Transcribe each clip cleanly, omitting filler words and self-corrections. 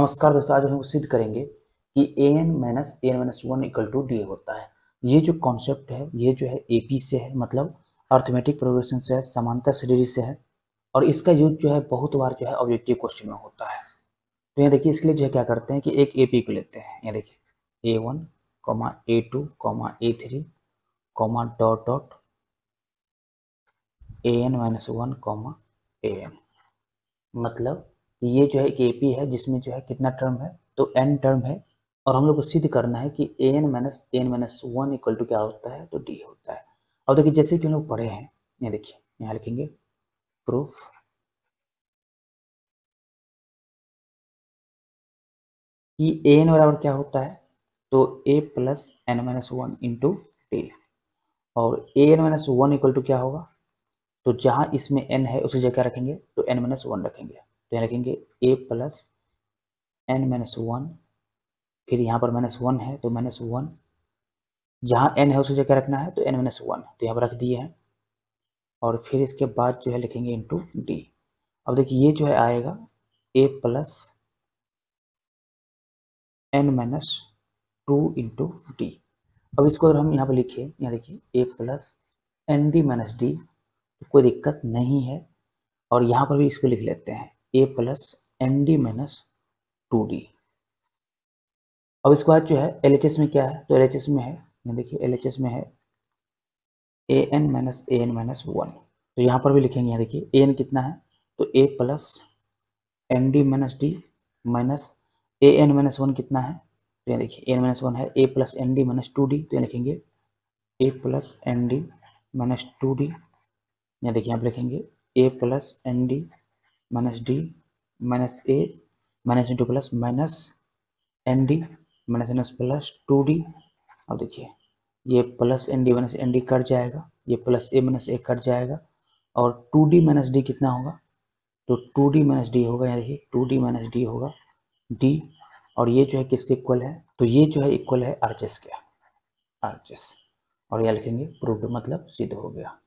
नमस्कार दोस्तों, आज हम सिद्ध करेंगे कि an-1 इक्वल टू डी होता है। ये जो कॉन्सेप्ट है ये जो है एपी से है, मतलब अर्थमेटिक प्रोग्रेशन से है, समांतर श्रेणी से है और इसका यूज जो है बहुत बार जो है ऑब्जेक्टिव क्वेश्चन में होता है। तो यहाँ देखिए, इसके लिए जो है क्या करते हैं कि एक एपी को लेते हैं। यहाँ देखिए A1, A2, A3, dot dot an-1, an, मतलब ये जो है एक एपी है जिसमें जो है कितना टर्म है, तो n टर्म है और हम लोग को सिद्ध करना है कि an-1 इक्वल टू क्या होता है, तो डी होता है। अब देखिए जैसे कि हम लोग पढ़े हैं, ये देखिए यहाँ लिखेंगे प्रूफ कि an बराबर क्या होता है, तो a plus n-1 into D. और an-1 इक्वल टू क्या होगा, तो जहाँ इसमें n है उसी जगह रखेंगे तो n-1 रखेंगे। तो यहाँ लिखेंगे a प्लस n-1, फिर यहाँ पर -1 है तो -1, जहाँ n है उसी जगह रखना है तो n-1, तो यहाँ पर रख दिए हैं। और फिर इसके बाद जो है लिखेंगे इंटू डी। अब देखिए ये जो है आएगा a plus n-2 into D. अब इसको अगर हम यहाँ पर लिखे, यहाँ देखिए a plus n d minus d, कोई दिक्कत नहीं है। और यहाँ पर भी इसको लिख लेते हैं a plus n d minus 2d। अब इसके बाद जो है LHS में क्या है, तो LHS में है, यहाँ देखिए LHS में है an-1। तो यहाँ पर भी लिखेंगे, यहाँ देखिए an कितना है, तो a plus n d minus d minus an-1 कितना है, तो यहाँ देखिए an-1 है a plus n d minus 2d, तो यहाँ लिखेंगे a plus n d minus 2d। यहाँ देखिए यहाँ पर लिखेंगे a plus n d minus d minus a minus into plus minus n d minus plus 2d। अब देखिए ये plus n d minus n d cut जाएगा, ये plus a minus A cut जाएगा और 2d माइनस डी कितना होगा, तो 2d माइनस डी होगा। यहाँ देखिए 2d माइनस डी होगा d, और ये जो है किसके इक्वल है, तो ये जो है इक्वल है RHS के, RHS। और यह लिखेंगे प्रूव्ड, मतलब सिद्ध हो गया,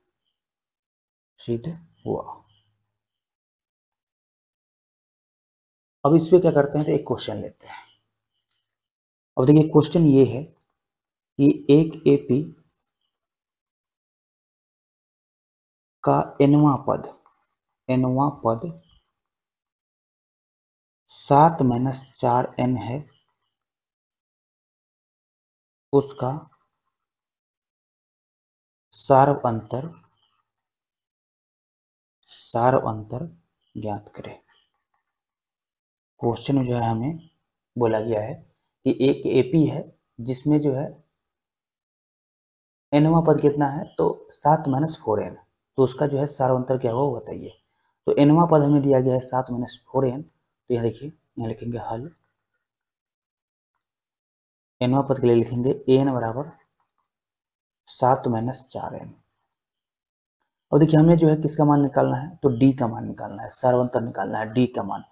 सिद्ध हुआ। अब इस पे क्या करते हैं, तो एक क्वेश्चन लेते हैं। अब देखिए क्वेश्चन ये है कि एक एपी का nवां पद 7-4n है, उसका सार्व अंतर ज्ञात करें। क्वेश्चन में जो है हमें बोला गया है कि एक एपी है जिसमें जो है nवां पद कितना है, तो 7-4n, तो उसका जो है सार्व अंतर क्या होगा वो बताइए। तो nवां पद हमें दिया गया है 7-4n, तो यहाँ देखिए यहाँ लिखेंगे हल। nवां पद के लिए लिखेंगे an बराबर 7-4n। अब देखिए हमें जो है किसका मान निकालना है, तो d का मान निकालना है, सार्व अंतर निकालना है, d का मान।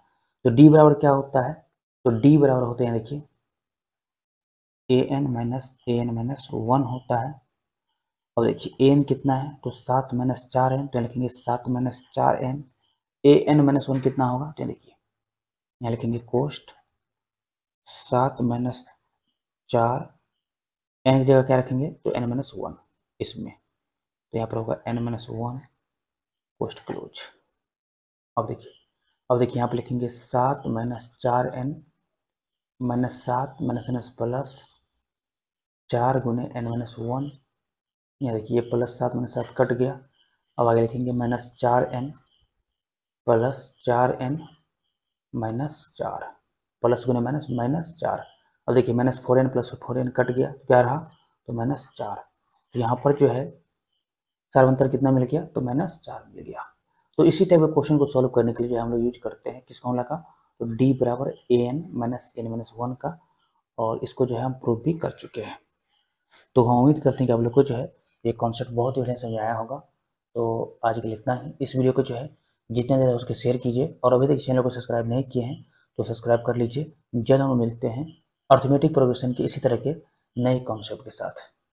तो d बराबर क्या होता है, तो d बराबर होते हैं, देखिए an-1 होता है। अब देखिए an कितना है, तो 7-4n, तो लिखेंगे 7-4n। an-1 कितना होगा, तो देखिए यहाँ लिखेंगे कोष्ट 7-4, n की जगह क्या रखेंगे, तो n-1 इसमें, तो यहाँ पर होगा n-1 कोष्ट क्लोज। अब देखिए यहाँ पर लिखेंगे 7-4n माइनस 7 माइनस प्लस 4 गुने n-1। यहाँ देखिए प्लस 7 माइनस 7 कट गया। अब आगे लिखेंगे -4n plus 4n minus 4, plus गुने माइनस -4। अब देखिए -4n प्लस 4n कट गया, क्या रहा, तो -4। यहाँ पर जो है सार्वंतर कितना मिल गया, तो -4 मिल गया। तो इसी टाइप के क्वेश्चन को सॉल्व करने के लिए जो हम लोग यूज करते हैं किस फॉर्मूला का, तो d बराबर an-n-1 का, और इसको जो है हम प्रूव भी कर चुके हैं। तो हम उम्मीद करते हैं कि आप लोग को जो है ये कॉन्सेप्ट बहुत बढ़िया समझ आया होगा। तो आज के लिए इतना ही। इस वीडियो को जो है जितना ज़्यादा उसके शेयर कीजिए, और अभी तक चैनल को सब्सक्राइब नहीं किए हैं तो सब्सक्राइब कर लीजिए। जल्द हम मिलते हैं अर्थमेटिक प्रोग्रेशन के इसी तरह के नए कॉन्सेप्ट के साथ।